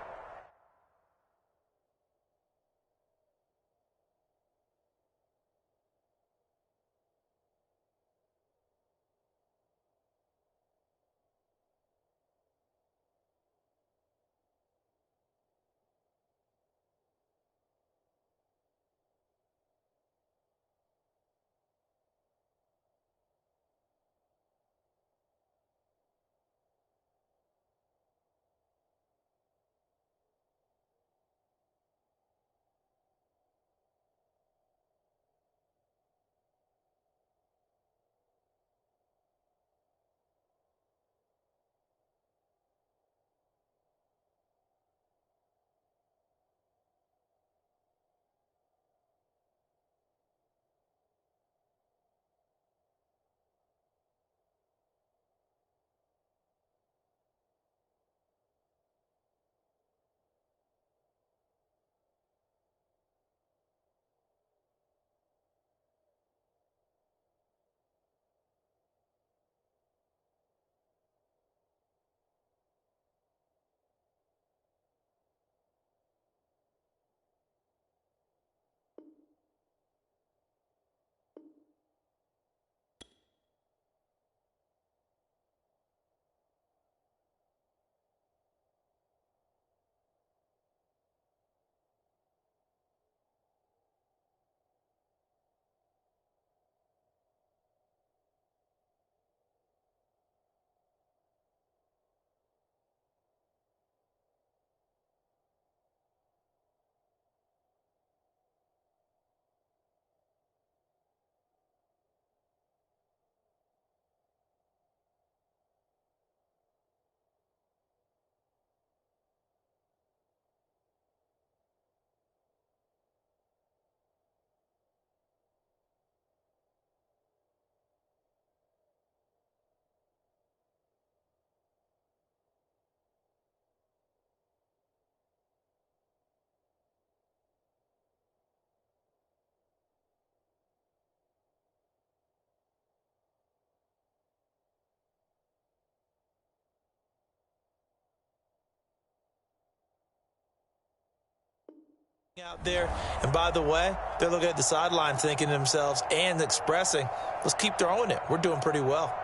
out there. And by the way, they're looking at the sideline thinking to themselves and expressing, let's keep throwing it. We're doing pretty well.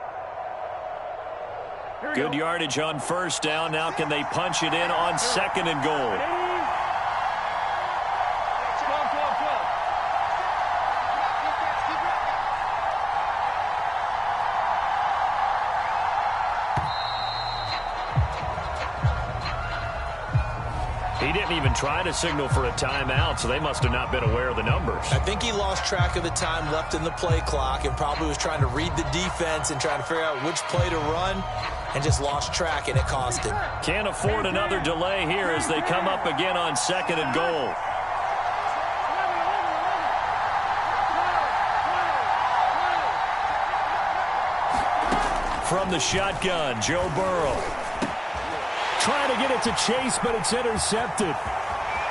Good yardage on first down. Now can they punch it in on second and goal? He didn't even try to signal for a timeout, so they must have not been aware of the numbers. I think he lost track of the time left in the play clock and probably was trying to read the defense and trying to figure out which play to run and just lost track, and it cost him. Can't afford another delay here as they come up again on second and goal. From the shotgun, Joe Burrow. Trying to get it to Chase, but it's intercepted.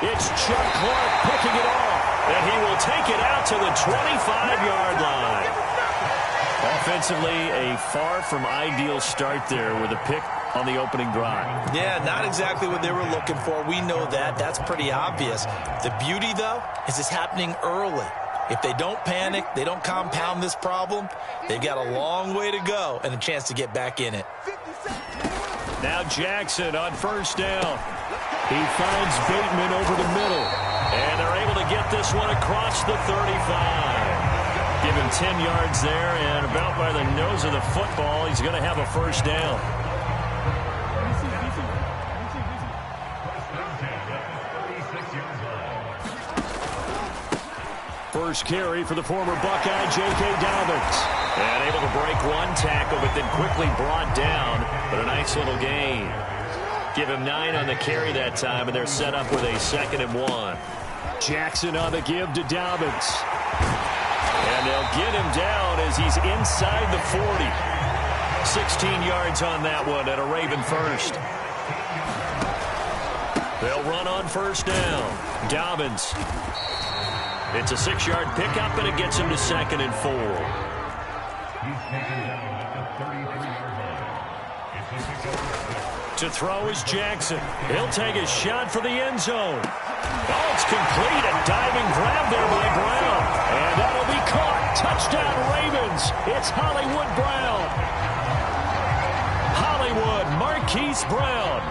It's Chuck Clark picking it off, and he will take it out to the 25-yard line. Offensively, a far from ideal start there with a pick on the opening drive. Yeah, not exactly what they were looking for. We know that. That's pretty obvious. The beauty, though, is it's happening early. If they don't panic, they don't compound this problem, they've got a long way to go and a chance to get back in it. Now Jackson on first down. He finds Bateman over the middle. And they're able to get this one across the 35. Give him 10 yards there, and about by the nose of the football, he's going to have a first down. First carry for the former Buckeye, J.K. Dobbins. And able to break one tackle, but then quickly brought down. But a nice little gain. Give him 9 on the carry that time, and they're set up with a 2nd and 1. Jackson on the give to Dobbins. And they'll get him down as he's inside the 40. 16 yards on that one and a Raven first. They'll run on first down. Dobbins. It's a 6-yard pickup, and it gets him to 2nd and 4. To throw is Jackson. He'll take a shot for the end zone. Oh, it's complete. A diving grab there by Brown. And that'll be caught. Touchdown, Ravens. It's Hollywood Brown. Hollywood Marquise Brown.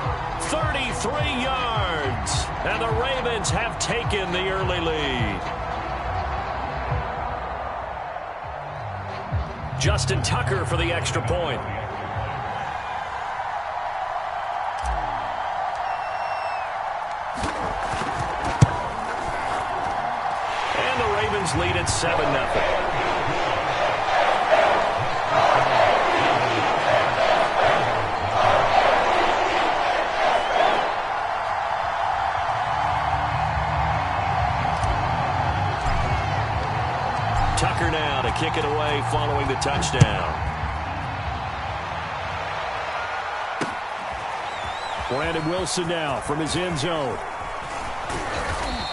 33 yards. And the Ravens have taken the early lead. Justin Tucker for the extra point. And the Ravens lead at 7-0. Tucker now to kick it away following the touchdown. Brandon Wilson now from his end zone.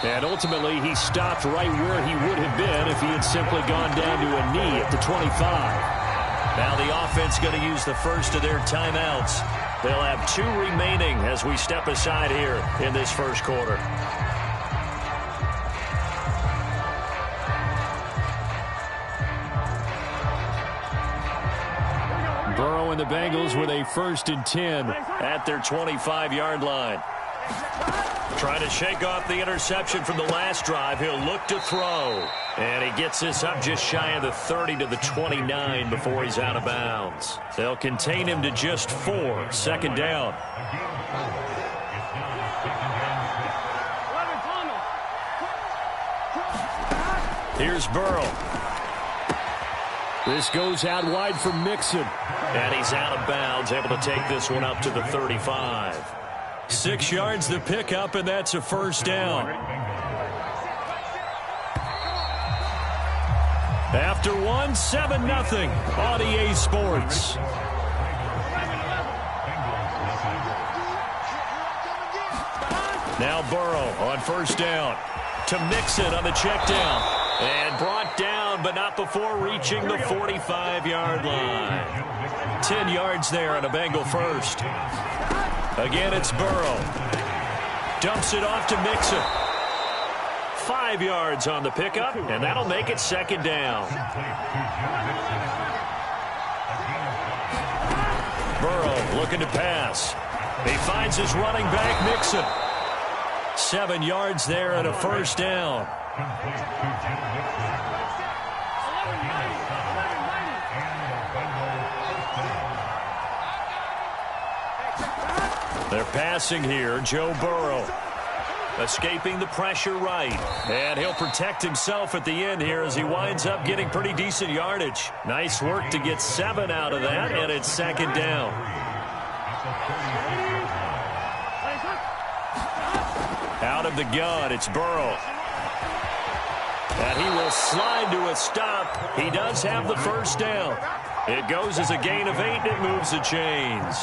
And ultimately, he stopped right where he would have been if he had simply gone down to a knee at the 25. Now the offense going to use the first of their timeouts. They'll have 2 remaining as we step aside here in this first quarter. Burrow and the Bengals with a 1st and 10 at their 25-yard line. Trying to shake off the interception from the last drive. He'll look to throw. And he gets this up just shy of the 30 to the 29 before he's out of bounds. They'll contain him to just 4. 2nd down. Here's Burrow. This goes out wide for Mixon. And he's out of bounds, able to take this one up to the 35. 6 yards the pickup, and that's a first down. After 1, 7-0 on EA Sports. Now Burrow on first down. To Mixon on the check down. And brought down, but not before reaching the 45-yard line. 10 yards there on a Bengal first. Again, it's Burrow. Dumps it off to Mixon. 5 yards on the pickup, and that'll make it second down. Burrow looking to pass. He finds his running back, Mixon. 7 yards there and a first down. They're passing here. Joe Burrow escaping the pressure right. And he'll protect himself at the end here as he winds up getting pretty decent yardage. Nice work to get 7 out of that, and it's second down. Out of the gun, it's Burrow. And he will slide to a stop. He does have the first down. It goes as a gain of 8, and it moves the chains.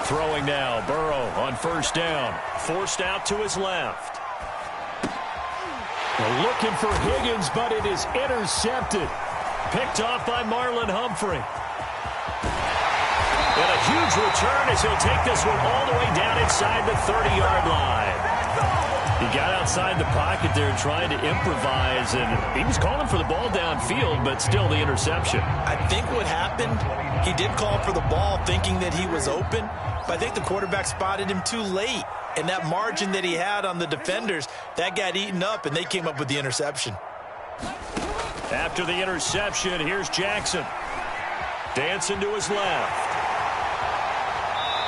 Throwing now, Burrow on first down. Forced out to his left. We're looking for Higgins, but it is intercepted. Picked off by Marlon Humphrey. And a huge return as he'll take this one all the way down inside the 30-yard line. He got outside the pocket there trying to improvise, and he was calling for the ball downfield, but still the interception. I think what happened, he did call for the ball thinking that he was open, but I think the quarterback spotted him too late. And that margin that he had on the defenders, that got eaten up, and they came up with the interception. After the interception, here's Jackson. Dancing to his left.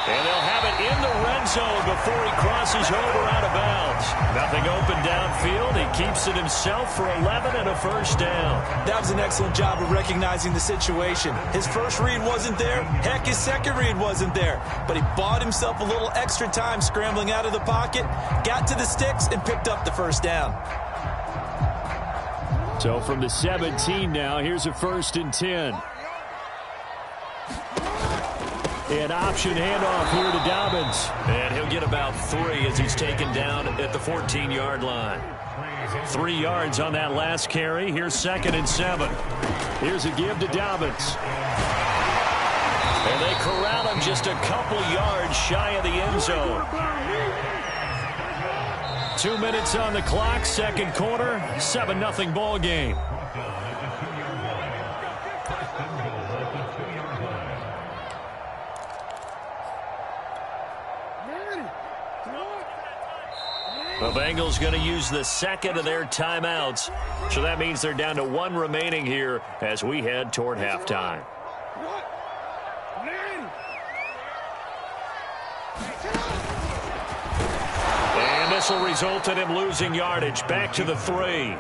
And they'll have it in the red zone before he crosses over out of bounds. Nothing open downfield. He keeps it himself for 11 and a first down. That was an excellent job of recognizing the situation. His first read wasn't there. Heck, his second read wasn't there. But he bought himself a little extra time scrambling out of the pocket, got to the sticks, and picked up the first down. So from the 17 now, here's a 1st and 10. An option handoff here to Dobbins. And he'll get about 3 as he's taken down at the 14-yard line. 3 yards on that last carry. Here's 2nd and 7. Here's a give to Dobbins. And they corral him just a couple yards shy of the end zone. 2 minutes on the clock, second quarter, 7-0 ball game. The Bengals going to use the second of their timeouts. So that means they're down to 1 remaining here as we head toward halftime. And this will result in him losing yardage back to the 3.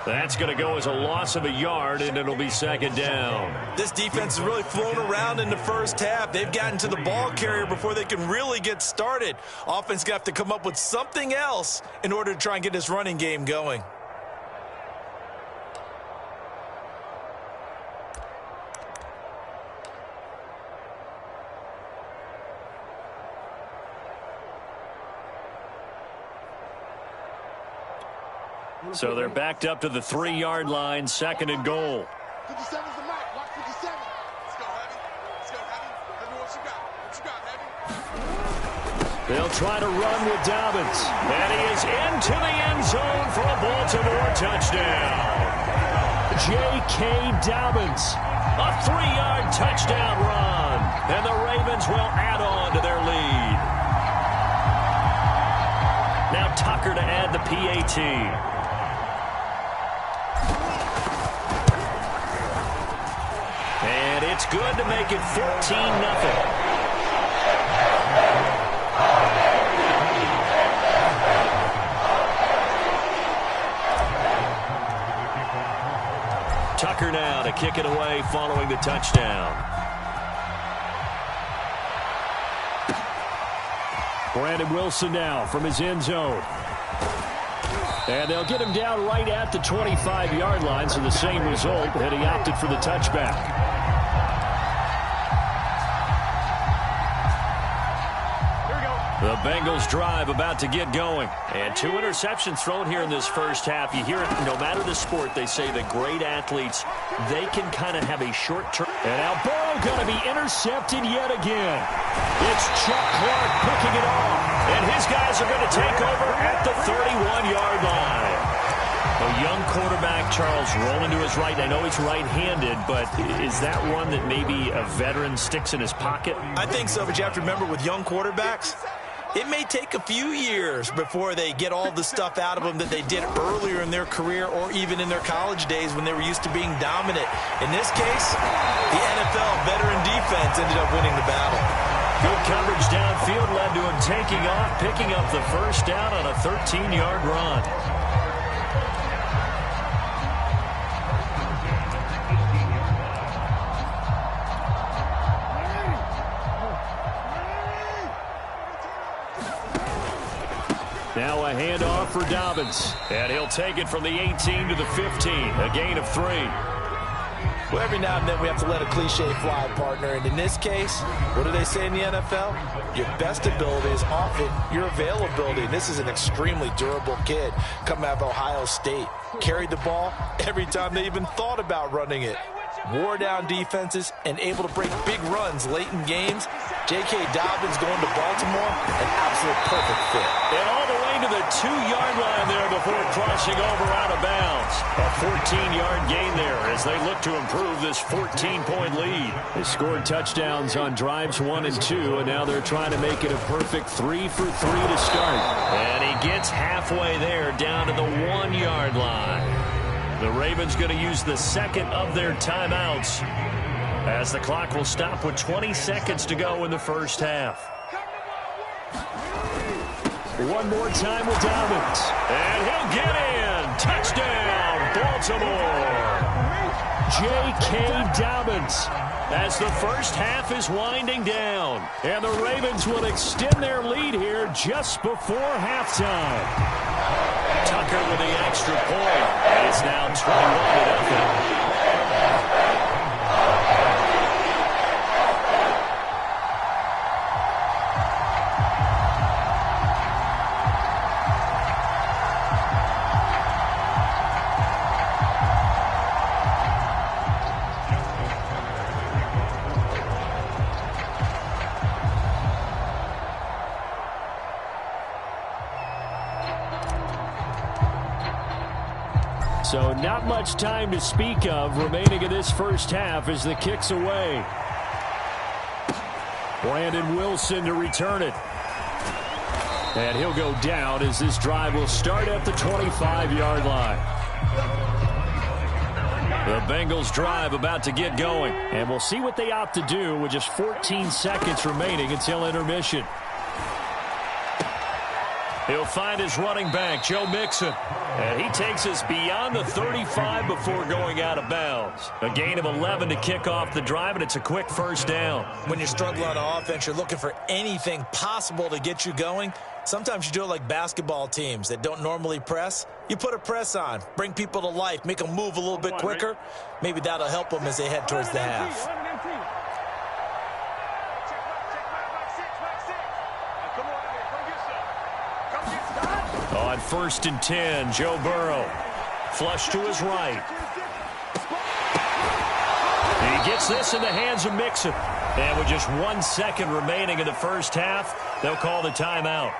That's going to go as a loss of a yard, and it'll be second down. This defense has really flown around in the first half. They've gotten to the ball carrier before they can really get started. Offense going to have to come up with something else in order to try and get this running game going. So they're backed up to the 3-yard line, 2nd and goal. 57's the mark. Mark 57. Let's go, Heavy. Let's go, Heavy. Heavy, what you got? What you got, Heavy? They'll try to run with Dobbins. And he is into the end zone for a Baltimore touchdown. J.K. Dobbins. A 3-yard touchdown run. And the Ravens will add on to their lead. Now Tucker to add the PAT. And it's good to make it 14-0. Tucker now to kick it away following the touchdown. Brandon Wilson now from his end zone. And they'll get him down right at the 25-yard line, so the same result, and he opted for the touchback. Here we go. The Bengals drive about to get going. And 2 interceptions thrown here in this first half. You hear it no matter the sport, they say the great athletes, they can kind of have a short term. And now Burrow going to be intercepted yet again. It's Chuck Clark picking it off. And his guys are going to take over at the 31-yard line. A young quarterback, Charles, rolling to his right. I know he's right-handed, but is that one that maybe a veteran sticks in his pocket? I think so, but you have to remember with young quarterbacks, it may take a few years before they get all the stuff out of them that they did earlier in their career or even in their college days when they were used to being dominant. In this case, the NFL veteran defense ended up winning the battle. Good coverage downfield led to him taking off, picking up the first down on a 13-yard run. Now a handoff for Dobbins. And he'll take it from the 18 to the 15. A gain of 3. Well, every now and then we have to let a cliche fly, partner. And in this case, what do they say in the NFL? Your best ability is often your availability. And this is an extremely durable kid coming out of Ohio State. Carried the ball every time they even thought about running it. Wore down defenses and able to break big runs late in games. J.K. Dobbins going to Baltimore, an absolute perfect fit. And all the way to the 2-yard line there before crossing over out of bounds. A 14-yard gain there as they look to improve this 14-point lead. They scored touchdowns on drives 1 and 2, and now they're trying to make it a perfect 3 for 3 to start. And he gets halfway there down to the 1-yard line. The Ravens going to use the second of their timeouts as the clock will stop with 20 seconds to go in the first half. One more time with Dobbins. And he'll get in. Touchdown, Baltimore. J.K. Dobbins as the first half is winding down. And the Ravens will extend their lead here just before halftime. Tucker with the extra point. And it's now 21-0. So not much time to speak of remaining in this first half as the kick's away. Brandon Wilson to return it. And he'll go down as this drive will start at the 25-yard line. The Bengals drive about to get going. And we'll see what they opt to do with just 14 seconds remaining until intermission. He'll find his running back, Joe Mixon. And he takes us beyond the 35 before going out of bounds. A gain of 11 to kick off the drive, and it's a quick first down. When you're struggling on offense, you're looking for anything possible to get you going. Sometimes you do it like basketball teams that don't normally press. You put a press on, bring people to life, make them move a little bit quicker. Maybe that'll help them as they head towards the half. On 1st and 10, Joe Burrow. Flush to his right. He gets this in the hands of Mixon. And with just 1 second remaining in the first half, they'll call the timeout.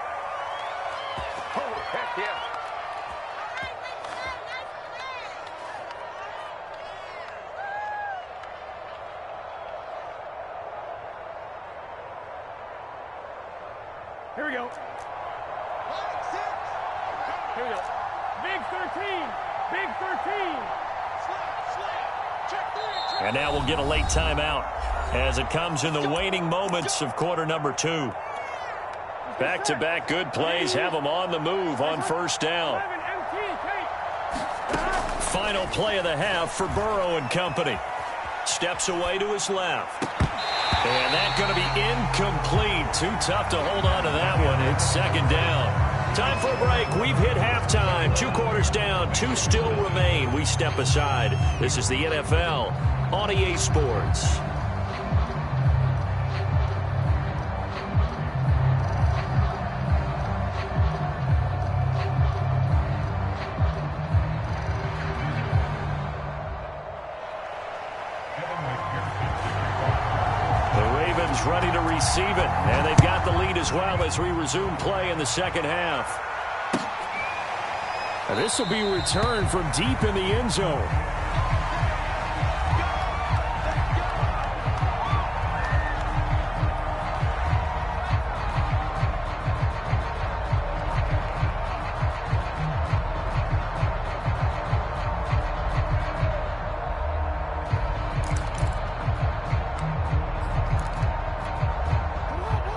Here we go. Here we go. Big 13. Big 13. And now we'll get a late timeout as it comes in the waning moments of quarter number 2. Back-to-back good plays have them on the move on first down. Final play of the half for Burrow and company. Steps away to his left. And that's going to be incomplete. Too tough to hold on to that one. It's second down. Time for a break. We've hit halftime. 2 quarters down. 2 still remain. We step aside. This is the NFL on EA Sports. The Ravens ready to receive it, and they've got the lead as well as we resume play in the second half. And this will be returned from deep in the end zone.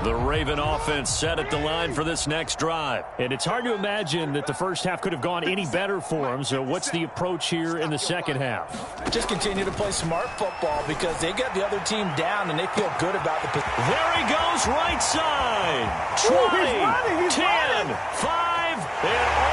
The Raven offense set at the line for this next drive. And it's hard to imagine that the first half could have gone any better for them. So what's the approach here in the second half? Just continue to play smart football because they got the other team down and they feel good about the position. There he goes, right side. 20, 10, 5, and